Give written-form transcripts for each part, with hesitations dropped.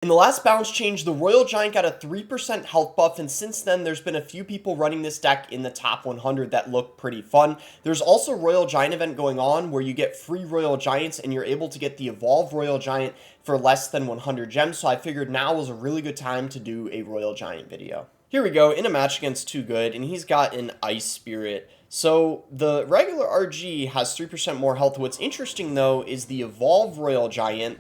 In the last balance change, the Royal Giant got a 3% health buff, and since then, there's been a few people running this deck in the top 100 that look pretty fun. There's also a Royal Giant event going on where you get free Royal Giants, and you're able to get the Evolve Royal Giant for less than 100 gems, so I figured now was a really good time to do a Royal Giant video. Here we go, in a match against Too Good, and he's got an Ice Spirit. So the regular RG has 3% more health. What's interesting, though, is the Evolve Royal Giant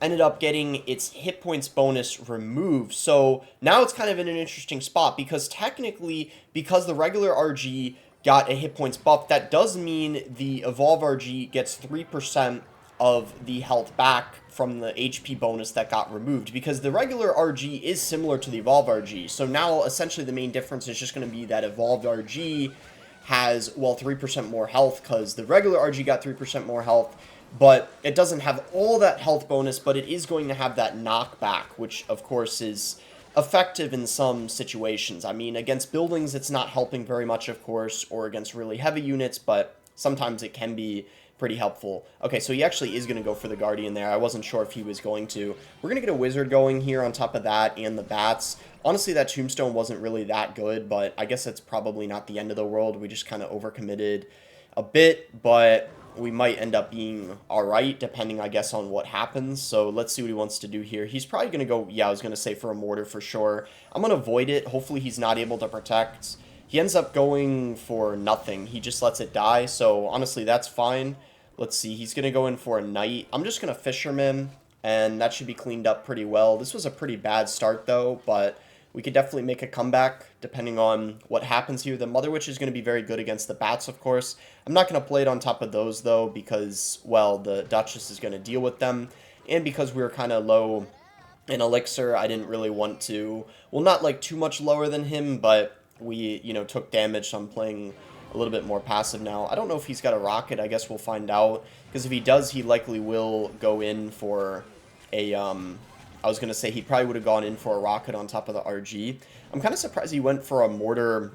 ended up getting its hit points bonus removed. So now it's kind of in an interesting spot because technically, because the regular RG got a hit points buff, that does mean the Evolve RG gets 3% of the health back from the HP bonus that got removed, because the regular RG is similar to the Evolve RG. So now essentially the main difference is just going to be that Evolved RG has, well, 3% more health because the regular RG got 3% more health, but it doesn't have all that health bonus, but it is going to have that knockback, which of course is effective in some situations. I mean, against buildings, it's not helping very much, of course, or against really heavy units, but sometimes it can be pretty helpful. Okay, so he actually is going to go for the Guardian there. I wasn't sure if he was going to. We're going to get a Wizard going here on top of that and the Bats. Honestly, that Tombstone wasn't really that good, but I guess it's probably not the end of the world. We just kind of overcommitted a bit, but we might end up being alright, depending, I guess, on what happens. So let's see what he wants to do here. He's probably going to go, yeah, I was going to say for a Mortar for sure. I'm going to avoid it. Hopefully he's not able to protect. He ends up going for nothing. He just lets it die. So honestly, that's fine. Let's see. He's going to go in for a Knight. I'm just going to Fisherman, and that should be cleaned up pretty well. This was a pretty bad start, though, but we could definitely make a comeback depending on what happens here. The Mother Witch is going to be very good against the Bats, of course. I'm not going to play it on top of those, though, because, well, the Duchess is going to deal with them. And because we were kind of low in Elixir, I didn't really want to, well, not like too much lower than him, but we, you know, took damage, so I'm playing a little bit more passive now. I don't know if he's got a Rocket. I guess we'll find out, because if he does, he likely will go in for a, I was going to say he probably would have gone in for a Rocket on top of the RG. I'm kind of surprised he went for a Mortar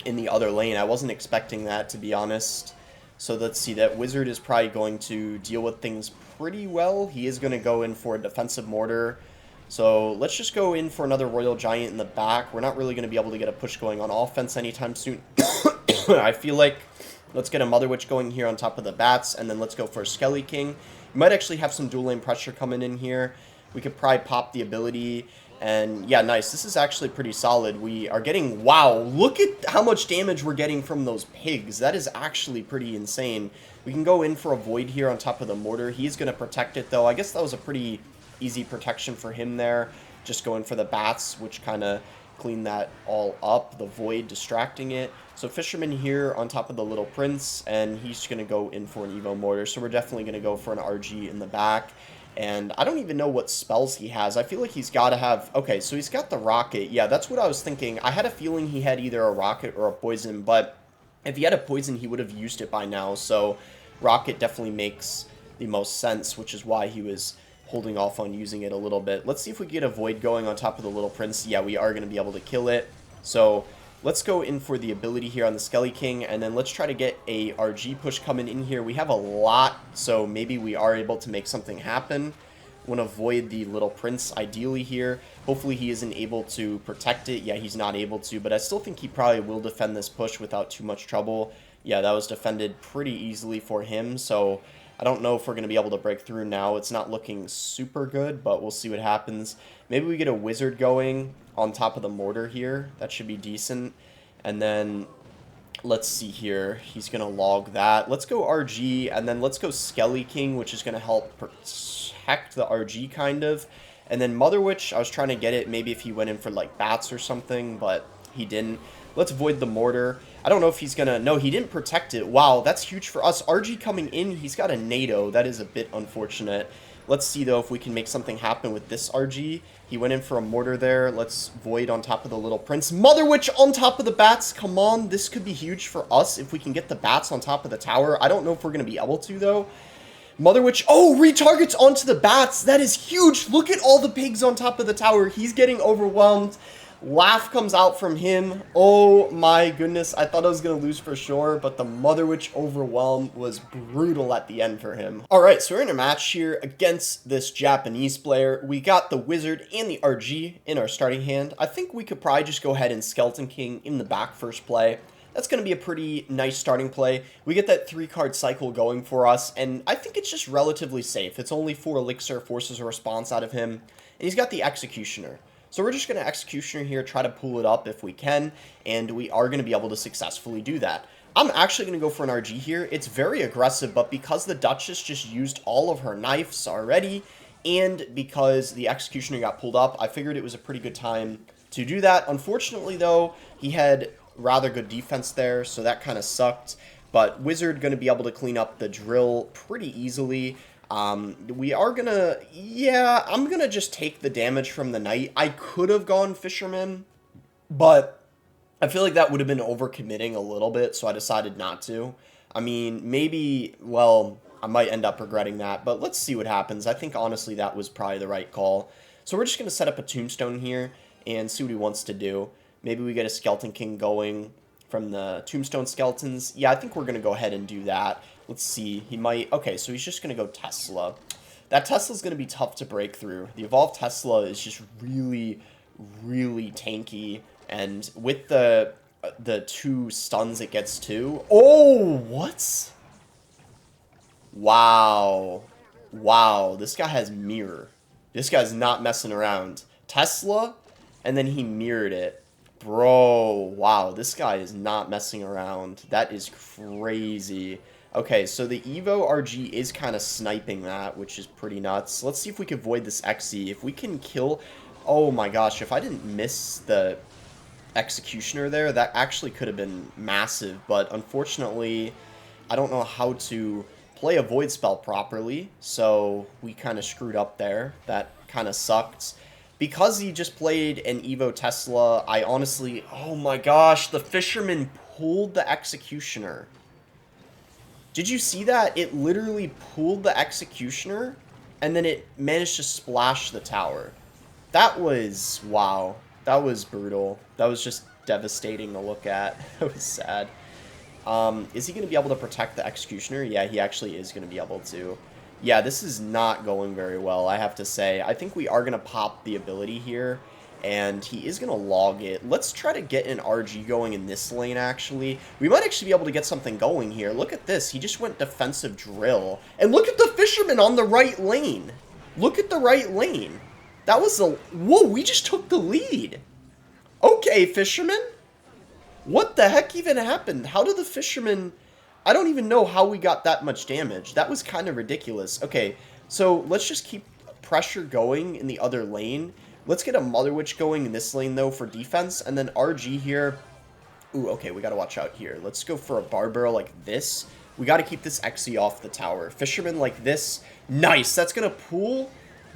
in the other lane. I wasn't expecting that, to be honest. So let's see, that Wizard is probably going to deal with things pretty well. He is going to go in for a defensive Mortar. So let's just go in for another Royal Giant in the back. We're not really going to be able to get a push going on offense anytime soon. I feel like let's get a Mother Witch going here on top of the Bats, and then let's go for a Skelly King. We might actually have some dual lane pressure coming in here. We could probably pop the ability, and yeah, nice. This is actually pretty solid. We are getting, wow, look at how much damage we're getting from those pigs. That is actually pretty insane. We can go in for a Void here on top of the Mortar. He's going to protect it, though. I guess that was a pretty easy protection for him there. Just going for the Bats, which kind of cleaned that all up. The Void distracting it. So Fisherman here on top of the Little Prince, and he's going to go in for an Evo Mortar. So we're definitely going to go for an RG in the back. And I don't even know what spells he has. I feel like he's got to have... Okay, so he's got the Rocket. Yeah, that's what I was thinking. I had a feeling he had either a Rocket or a Poison, but if he had a Poison, he would have used it by now. So Rocket definitely makes the most sense, which is why he was holding off on using it a little bit. Let's see if we can get a Void going on top of the Little Prince. Yeah, we are going to be able to kill it. So let's go in for the ability here on the Skelly King, and then let's try to get a RG push coming in here. We have a lot, so maybe we are able to make something happen. Want to avoid the Little Prince ideally here. Hopefully he isn't able to protect it. Yeah, he's not able to, but I still think he probably will defend this push without too much trouble. Yeah, that was defended pretty easily for him, so I don't know if we're going to be able to break through now. It's not looking super good, but we'll see what happens. Maybe we get a Wizard going on top of the Mortar here. That should be decent. And then let's see here. He's going to log that. Let's go RG, and then let's go Skelly King, which is going to help protect the RG kind of. And then Mother Witch, I was trying to get it maybe if he went in for like Bats or something, but he didn't. Let's avoid the Mortar. I don't know if he's going to... No, he didn't protect it. Wow, that's huge for us. RG coming in, he's got a NATO. That is a bit unfortunate. Let's see, though, if we can make something happen with this RG. He went in for a Mortar there. Let's Void on top of the Little Prince. Mother Witch on top of the Bats. Come on, this could be huge for us if we can get the Bats on top of the tower. I don't know if we're going to be able to, though. Mother Witch. Oh, retargets onto the Bats. That is huge. Look at all the pigs on top of the tower. He's getting overwhelmed. Laugh comes out from him. Oh my goodness. I thought I was going to lose for sure, but the Mother Witch Overwhelm was brutal at the end for him. Alright, so we're in a match here against this Japanese player. We got the Wizard and the RG in our starting hand. I think we could probably just go ahead and Skeleton King in the back first play. That's going to be a pretty nice starting play. We get that 3-card cycle going for us, and I think it's just relatively safe. It's only 4 Elixir, forces a response out of him, and he's got the Executioner. So we're just going to Executioner here, try to pull it up if we can, and we are going to be able to successfully do that. I'm actually going to go for an RG here. It's very aggressive, but because the Duchess just used all of her knives already, and because the Executioner got pulled up, I figured it was a pretty good time to do that. Unfortunately, though, he had rather good defense there, so that kind of sucked. But Wizard going to be able to clean up the drill pretty easily. We are going to, yeah, I'm going to just take the damage from the Knight. I could have gone Fisherman, but I feel like that would have been overcommitting a little bit, so I decided not to. I mean, maybe, well, I might end up regretting that, but let's see what happens. I think, honestly, that was probably the right call. So we're just going to set up a Tombstone here and see what he wants to do. Maybe we get a Skeleton King going from the Tombstone Skeletons. Yeah, I think we're going to go ahead and do that. Let's see. He might... Okay, so he's just going to go Tesla. That Tesla's going to be tough to break through. The Evolved Tesla is just really, really tanky. And with the 2 stuns it gets too. Oh, what? Wow. Wow, this guy has Mirror. This guy's not messing around. Tesla, and then he mirrored it. Bro, wow, this guy is not messing around. That is crazy. Okay, so the Evo RG is kind of sniping that, which is pretty nuts. Let's see if we can avoid this XE. If we can kill... Oh my gosh, if I didn't miss the Executioner there, that actually could have been massive. But unfortunately, I don't know how to play a Void spell properly, so we kind of screwed up there. That kind of sucked. Because he just played an Evo Tesla, I honestly... Oh my gosh, the Fisherman pulled the Executioner. Did you see that? It literally pulled the Executioner, and then it managed to splash the tower. That was... Wow. That was brutal. That was just devastating to look at. That was sad. Is he going to be able to protect the Executioner? Yeah, he actually is going to be able to. Yeah, this is not going very well, I have to say. I think we are going to pop the ability here, and he is going to log it. Let's try to get an RG going in this lane, actually. We might actually be able to get something going here. Look at this. He just went defensive drill. And look at the Fisherman on the right lane. Look at the right lane. That was a... Whoa, we just took the lead. Okay, Fisherman. What the heck even happened? How did the Fisherman... I don't even know how we got that much damage. That was kind of ridiculous. Okay, so let's just keep pressure going in the other lane. Let's get a Mother Witch going in this lane, though, for defense. And then RG here. Ooh, okay, we got to watch out here. Let's go for a Barbaro like this. We got to keep this Xe off the tower. Fisherman like this. Nice. That's going to pull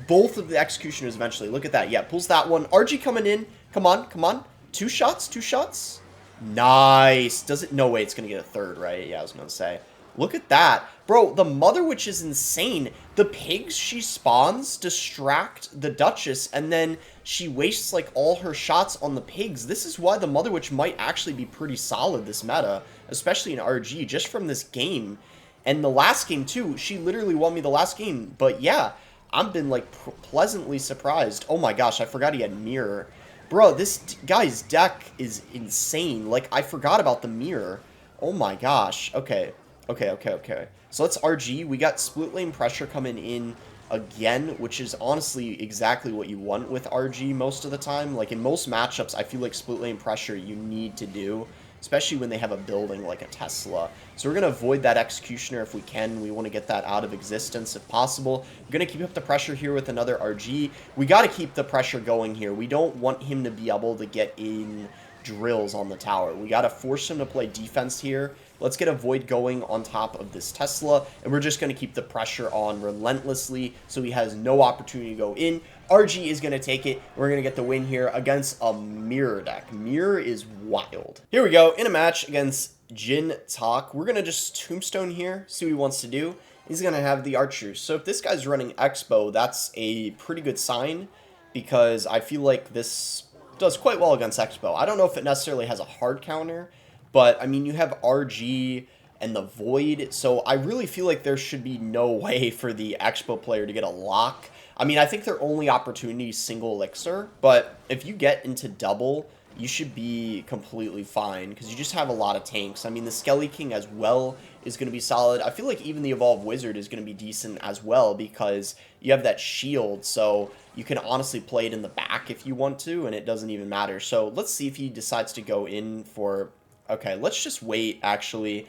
both of the Executioners eventually. Look at that. Yeah, pulls that one. RG coming in. Come on, come on. 2 shots, 2 shots. Nice. Does it? No way it's going to get a 3rd, right? Yeah, I was going to say. Look at that. Bro, the Mother Witch is insane. The pigs she spawns distract the Duchess, and then she wastes, like, all her shots on the pigs. This is why the Mother Witch might actually be pretty solid this meta, especially in RG, just from this game. And the last game, too. She literally won me the last game. But, yeah, I've been, like, pleasantly surprised. Oh, my gosh, I forgot he had Mirror. Bro, this guy's deck is insane. Like, I forgot about the Mirror. Oh my gosh. Okay. Okay. So let's RG. We got split lane pressure coming in again, which is honestly exactly what you want with RG most of the time. Like, in most matchups, I feel like split lane pressure you need to do, especially when they have a building like a Tesla. So we're going to avoid that Executioner if we can. We want to get that out of existence if possible. We're going to keep up the pressure here with another RG. We got to keep the pressure going here. We don't want him to be able to get in drills on the tower. We got to force him to play defense here. Let's get a Void going on top of this Tesla, and we're just going to keep the pressure on relentlessly so he has no opportunity to go in. RG is going to take it. We're going to get the win here against a Mirror deck. Mirror is wild. Here we go, in a match against Jin Tak. We're going to just Tombstone here, see what he wants to do. He's going to have the Archers. So if this guy's running Expo, that's a pretty good sign, because I feel like this does quite well against Expo. I don't know if it necessarily has a hard counter, but I mean, you have RG and the Void, so I really feel like there should be no way for the Expo player to get a lock. I mean, I think their only opportunity is single elixir, but if you get into double, you should be completely fine because you just have a lot of tanks. I mean, the Skelly King as well is going to be solid. I feel like even the Evolved Wizard is going to be decent as well because you have that shield, so you can honestly play it in the back if you want to, and it doesn't even matter. So let's see if he decides to go in for... Okay, let's just wait, actually.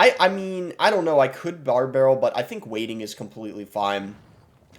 I mean, I don't know. I could Bar Barrel, but I think waiting is completely fine.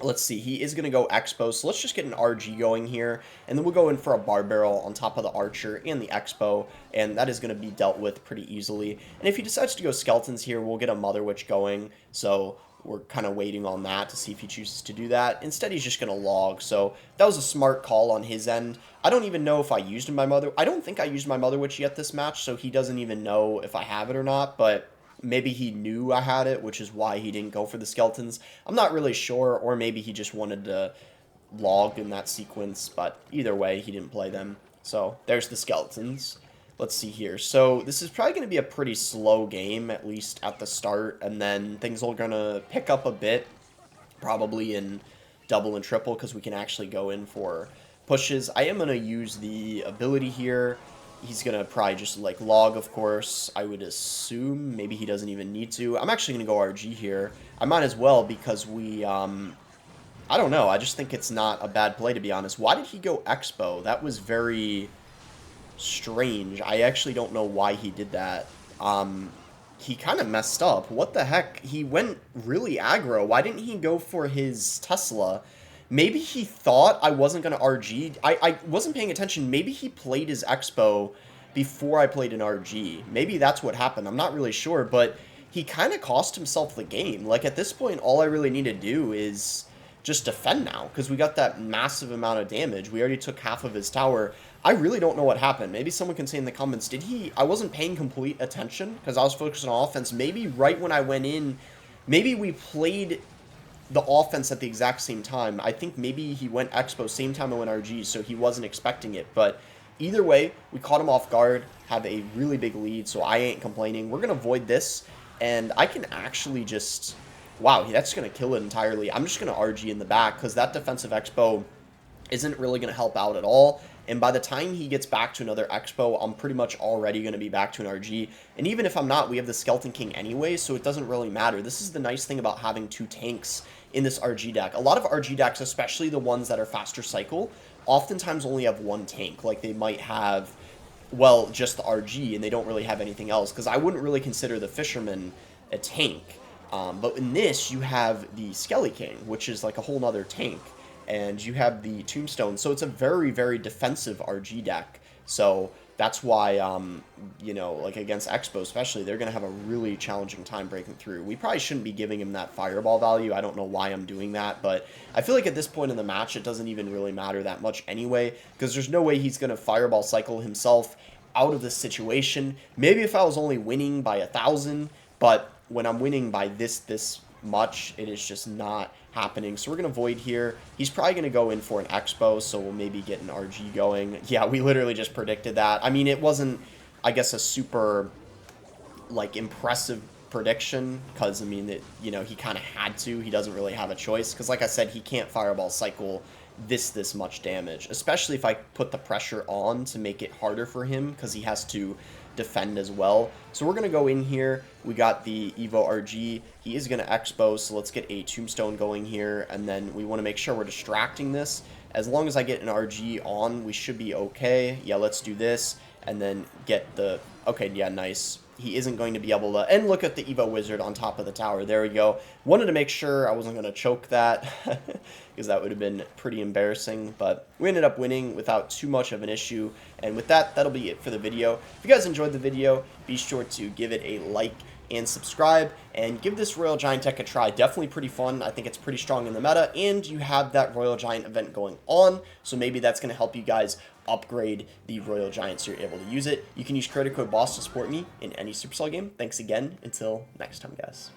Let's see, he is going to go Expo, so let's just get an RG going here, and then we'll go in for a Bar Barrel on top of the Archer and the Expo, and that is going to be dealt with pretty easily. And if he decides to go Skeletons here, we'll get a Mother Witch going, so we're kind of waiting on that to see if he chooses to do that. Instead, he's just going to log, so that was a smart call on his end. I don't even know if I used my Mother... I don't think I used my Mother Witch yet this match, so he doesn't even know if I have it or not, but... maybe he knew I had it, which is why he didn't go for the Skeletons. I'm not really sure, or maybe he just wanted to log in that sequence, but either way, he didn't play them. So, there's the Skeletons. Let's see here. So, this is probably going to be a pretty slow game, at least at the start, and then things are going to pick up a bit, probably in double and triple, because we can actually go in for pushes. I am going to use the ability here. He's going to probably just, like, log, of course, I would assume. Maybe he doesn't even need to. I'm actually going to go RG here. I might as well because we, I don't know. I just think it's not a bad play, to be honest. Why did he go Expo? That was very strange. I actually don't know why he did that. He kind of messed up. What the heck? He went really aggro. Why didn't he go for his Tesla? Maybe he thought I wasn't going to RG. I wasn't paying attention. Maybe he played his Expo before I played an RG. Maybe that's what happened. I'm not really sure, but he kind of cost himself the game. Like, at this point, all I really need to do is just defend now, because we got that massive amount of damage. We already took half of his tower. I really don't know what happened. Maybe someone can say in the comments, did he... I wasn't paying complete attention, because I was focused on offense. Maybe right when I went in, maybe we played... the offense at the exact same time. I think maybe he went Expo same time I went RG, so he wasn't expecting it. But either way, we caught him off guard, have a really big lead, so I ain't complaining. We're going to void this, and I can actually just... Wow, that's going to kill it entirely. I'm just going to RG in the back, because that defensive Expo isn't really going to help out at all. And by the time he gets back to another Expo, I'm pretty much already going to be back to an RG. And even if I'm not, we have the Skeleton King anyway, so it doesn't really matter. This is the nice thing about having two tanks in this RG deck. A lot of RG decks, especially the ones that are faster cycle, oftentimes only have one tank. Like, they might have, well, just the RG, and they don't really have anything else, because I wouldn't really consider the Fisherman a tank. But in this, you have the Skelly King, which is like a whole nother tank. And you have the Tombstone, so it's a very, very defensive RG deck. So that's why, you know, like against Expo especially, they're going to have a really challenging time breaking through. We probably shouldn't be giving him that Fireball value. I don't know why I'm doing that, but I feel like at this point in the match, it doesn't even really matter that much anyway, because there's no way he's going to Fireball cycle himself out of this situation. Maybe if I was only winning by 1,000, but when I'm winning by this much, it is just not happening. So we're going to Void here. He's probably going to go in for an Expo, so we'll maybe get an RG going. Yeah, we literally just predicted that. I mean, it wasn't, I guess, a super, like, impressive prediction, because, I mean, it, you know, he kind of had to. He doesn't really have a choice, because, like I said, he can't Fireball cycle this much damage, especially if I put the pressure on to make it harder for him, because he has to defend as well. So we're going to go in here. We got the Evo RG. He is going to Expo, so let's get a Tombstone going here, and then we want to make sure we're distracting this. As long as I get an RG on, we should be okay. Yeah, let's do this, and then get the... Okay, yeah, nice. He isn't going to be able to... And look at the Evo Wizard on top of the tower. There we go. Wanted to make sure I wasn't going to choke that, because that would have been pretty embarrassing. But we ended up winning without too much of an issue. And with that, that'll be it for the video. If you guys enjoyed the video, be sure to give it a like and subscribe, and give this Royal Giant deck a try. Definitely pretty fun. I think it's pretty strong in the meta, and you have that Royal Giant event going on, so maybe that's going to help you guys upgrade the Royal Giant so you're able to use it. You can use credit code BOSS to support me in any Supercell game. Thanks again. Until next time, guys.